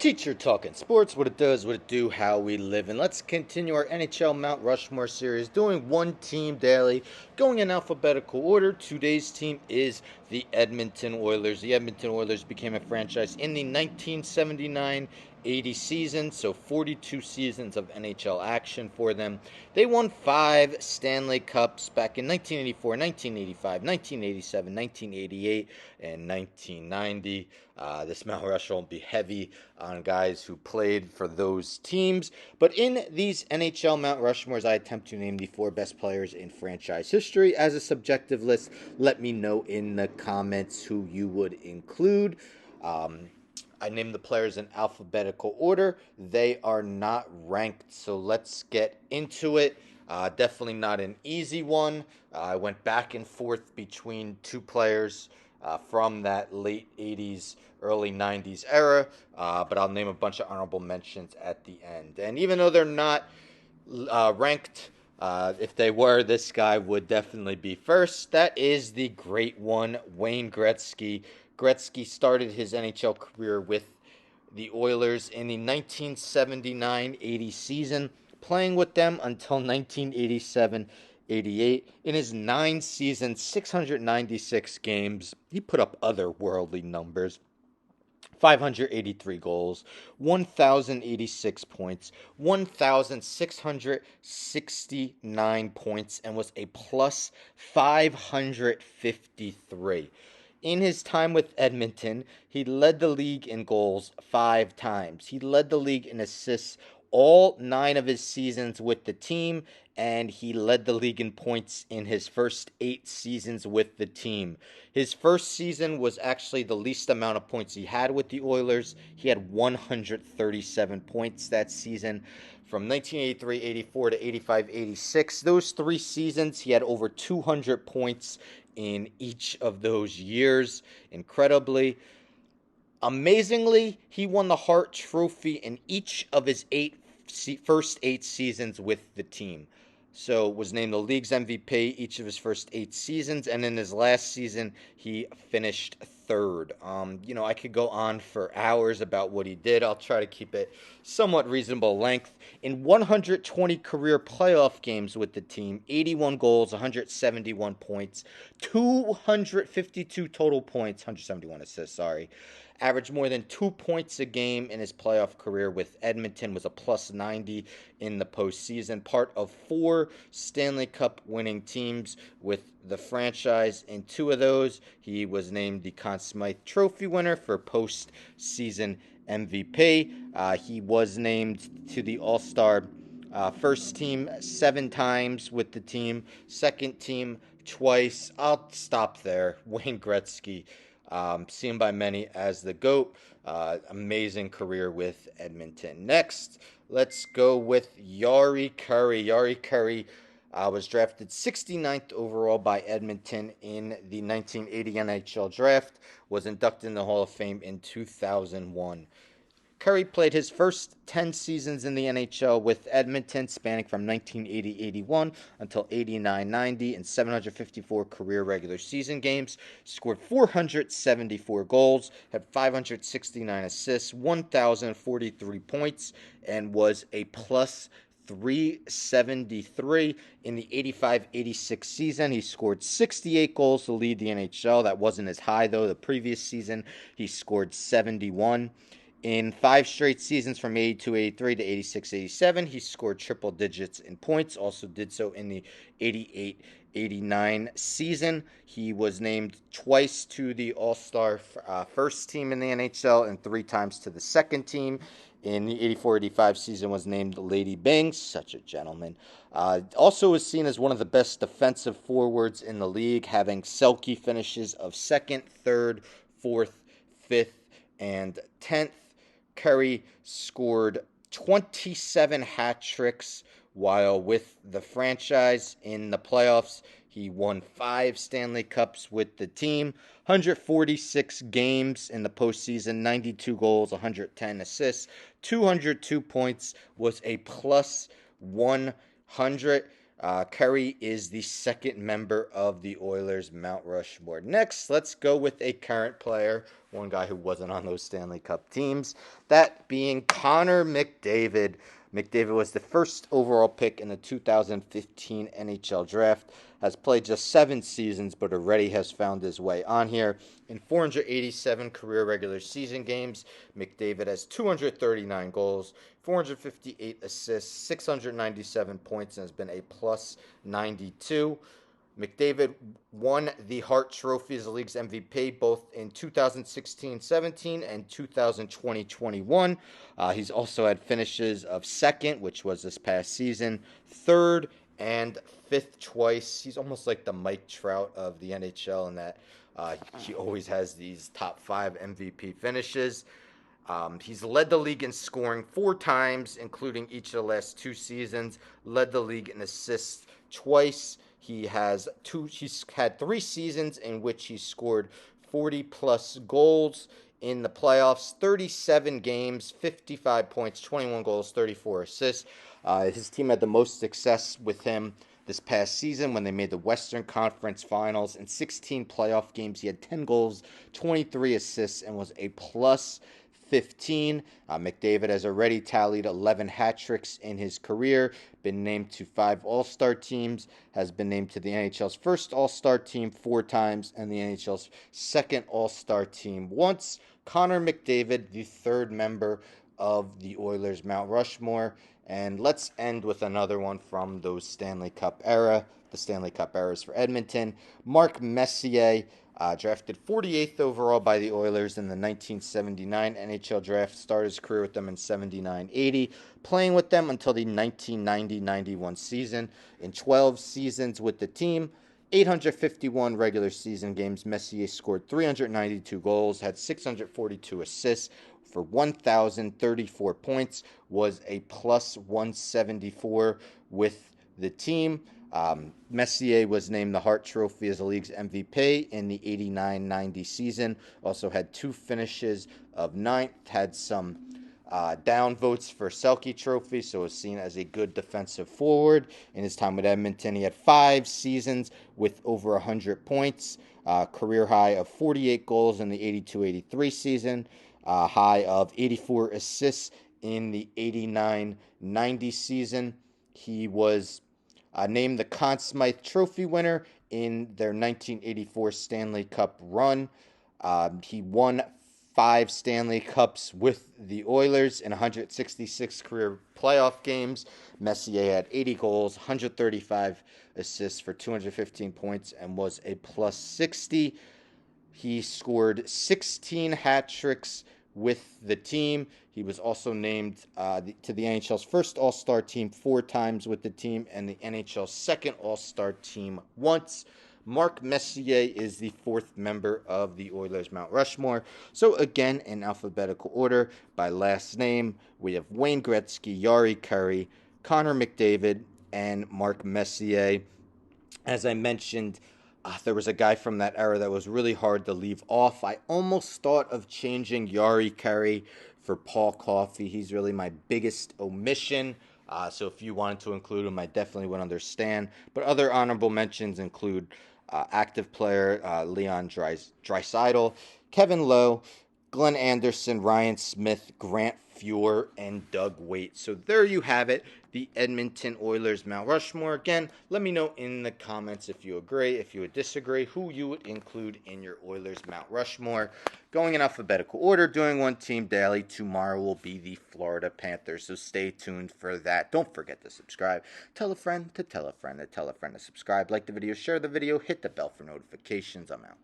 Teacher Talking Sports, what it does, what it do, how we live. And let's continue our NHL Mount Rushmore series, doing one team daily, going in alphabetical order. Today's team is the Edmonton Oilers. The Edmonton Oilers became a franchise in the 1979-80 season, so 42 seasons of NHL action for them. They won 5 Stanley Cups back in 1984, 1985, 1987, 1988, and 1990. This Mount Rushmore will be heavy on guys who played for those teams. But in these NHL Mount Rushmores, I attempt to name the 4 best players in franchise history. As a subjective list, let me know in the comments who you would include. I named the players in alphabetical order. They are not ranked, so let's get into it. Definitely not an easy one. I went back and forth between 2 players from that late 80s, early 90s era, but I'll name a bunch of honorable mentions at the end. And even though they're not ranked, if they were, this guy would definitely be first. That is the great one, Wayne Gretzky. Gretzky started his NHL career with the Oilers in the 1979-80 season, playing with them until 1987-88. In his 9 seasons, 696 games, he put up otherworldly numbers. 583 goals, 1,086 points, 1,669 points, and was a plus 553. In his time with Edmonton, he led the league in goals 5 times. He led the league in assists all 9 of his seasons with the team, and he led the league in points in his first 8 seasons with the team. His first season was actually the least amount of points he had with the Oilers. He had 137 points that season. From 1983-84 to 85-86, those 3 seasons, he had over 200 points in each of those years. Incredibly. Amazingly, he won the Hart Trophy in each of his first 8 seasons with the team. So was named the league's MVP each of his first 8 seasons, and in his last season, he finished 3rd. I could go on for hours about what he did. I'll try to keep it somewhat reasonable length. In 120 career playoff games with the team, 81 goals, 171 points, 252 total points, 171 assists, averaged more than 2 points a game in his playoff career with Edmonton, was a plus 90 in the postseason. Part of 4 Stanley Cup winning teams with the franchise. In 2 of those, he was named the Conn Smythe Trophy winner for postseason MVP. He was named to the All-Star first team 7 times with the team, second team twice. I'll stop there. Wayne Gretzky, seen by many as the GOAT. Amazing career with Edmonton. Next, let's go with Jari Kurri. Jari Kurri was drafted 69th overall by Edmonton in the 1980 NHL draft, was inducted in the Hall of Fame in 2001. Kurri played his first 10 seasons in the NHL with Edmonton, spanning from 1980-81 until 89-90 in 754 career regular season games, scored 474 goals, had 569 assists, 1,043 points, and was a plus 373 in the 85-86 season. He scored 68 goals to lead the NHL. That wasn't as high, though. The previous season, he scored 71. In 5 straight seasons from 82-83 to 86-87, he scored triple digits in points. Also did so in the 88-89 season. He was named twice to the All-Star first team in the NHL and 3 times to the second team. In the 84-85 season was named Lady Bing, such a gentleman. Also was seen as one of the best defensive forwards in the league, having Selke finishes of 2nd, 3rd, 4th, 5th, and 10th. Kurri scored 27 hat tricks while with the franchise. In the playoffs, he won 5 Stanley Cups with the team, 146 games in the postseason, 92 goals, 110 assists, 202 points, was a plus 100. Curry is the second member of the Oilers Mount Rushmore. Next, let's go with a current player, one guy who wasn't on those Stanley Cup teams, that being Connor McDavid. McDavid was the first overall pick in the 2015 NHL draft, has played just 7 seasons, but already has found his way on here. In 487 career regular season games, McDavid has 239 goals, 458 assists, 697 points, and has been a plus 92. McDavid won the Hart Trophy as the league's MVP both in 2016-17 and 2020-21. He's also had finishes of second, which was this past season, third, and fifth twice. He's almost like the Mike Trout of the NHL in that he always has these top 5 MVP finishes. He's led the league in scoring 4 times, including each of the last 2 seasons. Led the league in assists twice. He's had 3 seasons in which he scored 40 plus goals in the playoffs. 37 games, 55 points, 21 goals, 34 assists. His team had the most success with him this past season when they made the Western Conference Finals. In 16 playoff games, he had 10 goals, 23 assists, and was a plus 15. McDavid has already tallied 11 hat tricks in his career, been named to 5 All-Star teams, has been named to the NHL's first All-Star team 4 times, and the NHL's second All-Star team once. Connor McDavid, the third member of the Oilers Mount Rushmore. And let's end with another one from those Stanley Cup era, the Stanley Cup eras for Edmonton. Mark Messier, drafted 48th overall by the Oilers in the 1979 NHL draft, started his career with them in 79-80, playing with them until the 1990-91 season. In 12 seasons with the team, 851 regular season games, Messier scored 392 goals, had 642 assists for 1,034 points, was a plus 174 with the team. Messier was named the Hart Trophy as the league's MVP in the 89-90 season. Also had 2 finishes of 9th, had some down votes for Selke Trophy, so was seen as a good defensive forward. In his time with Edmonton, he had 5 seasons with over 100 points, career high of 48 goals in the 82-83 season, high of 84 assists in the 89-90 season. He was named the Conn Smythe Trophy winner in their 1984 Stanley Cup run. He won 5 Stanley Cups with the Oilers in 166 career playoff games. Messier had 80 goals, 135 assists for 215 points, and was a plus 60. He scored 16 hat tricks with the team. He was also named to the NHL's first All-Star team 4 times with the team, and the NHL's second All-Star team once. Mark Messier is the 4th member of the Oilers Mount Rushmore. So again, in alphabetical order, by last name, we have Wayne Gretzky, Jari Kurri, Connor McDavid, and Mark Messier. As I mentioned, there was a guy from that era that was really hard to leave off. I almost thought of changing Jari Kurri for Paul Coffey. He's really my biggest omission. So if you wanted to include him, I definitely would understand. But other honorable mentions include active player Leon Draisaitl, Kevin Lowe, Glenn Anderson, Ryan Smith, Grant Fuhr, and Doug Weight. So there you have it, the Edmonton Oilers Mount Rushmore. Again, let me know in the comments if you agree, if you would disagree, who you would include in your Oilers Mount Rushmore. Going in alphabetical order, doing one team daily. Tomorrow will be the Florida Panthers, so stay tuned for that. Don't forget to subscribe. Tell a friend to tell a friend to tell a friend to subscribe. Like the video, share the video, hit the bell for notifications. I'm out.